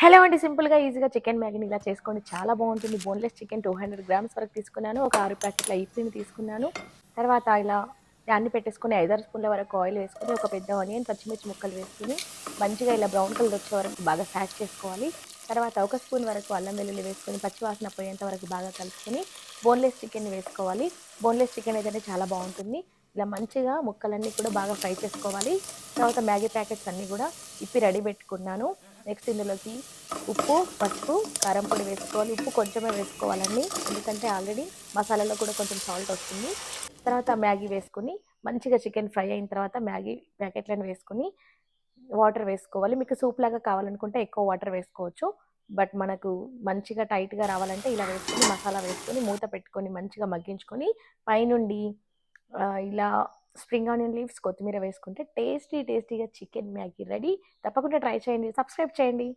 Hello అండి. సింపుల్‌గా, ఈజీగా చికెన్ మ్యాగీని ఇలా చేసుకోండి. చాలా బాగుంటుంది. బోన్‌లెస్ చికెన్ 200 గ్రామ్స్ వరకు తీసుకున్నాను. ఒక 6 ప్యాకెట్ల ఇప్పిని తీసుకున్నాను. తర్వాత ఇలా ప్యాన్‌ని పెట్టేసుకొని 5, 6 స్పూన్ల వరకు ఆయిల్ వేసుకొని, ఒక పెద్ద ఆనియన్, పచ్చిమిర్చి ముక్కలు వేసుకొని, మంచిగా ఇలా బ్రౌన్ కలర్ వచ్చే వరకు బాగా ఫ్రై చేసుకోవాలి. తర్వాత ఒక స్పూన్ వరకు అల్లం వెల్లుల్లి వేసుకొని, పచ్చివాసన పోయేంత వరకు బాగా కలుపుకొని, బోన్‌లెస్ చికెన్‌ని వేసుకోవాలి. బోన్‌లెస్ చికెన్ అయితేనే చాలా బాగుంటుంది. ఇలా మంచిగా ముక్కలన్నీ కూడా బాగా ఫ్రై చేసుకోవాలి. తర్వాత మ్యాగీ ప్యాకెట్స్ అన్నీ కూడా ఇప్పి రెడీ పెట్టుకున్నాను. నెక్స్ట్ ఇందులోకి ఉప్పు, పసుపు, కారం పొడి వేసుకోవాలి. ఉప్పు కొంచెమే వేసుకోవాలండి. ఎందుకంటే ఆల్రెడీ మసాలాలో కూడా కొంచెం సాల్ట్ వస్తుంది. తర్వాత మ్యాగీ వేసుకొని మంచిగా చికెన్ ఫ్రై అయిన తర్వాత మ్యాగీ ప్యాకెట్లను వేసుకొని వాటర్ వేసుకోవాలి. మీకు సూప్ లాగా కావాలనుకుంటే ఎక్కువ వాటర్ వేసుకోవచ్చు. బట్ మనకు మంచిగా టైట్‌గా రావాలంటే ఇలా వేసుకొని మసాలా వేసుకొని మూత పెట్టుకొని మంచిగా మగ్గించుకొని పైనుండి ఇలా స్ప్రింగ్ ఆనియన్ లీవ్స్, కొత్తిమీర వేసుకుంటే టేస్టీగా చికెన్ మ్యాగీ రెడీ. తప్పకుండా ట్రై చేయండి. సబ్స్క్రైబ్ చేయండి.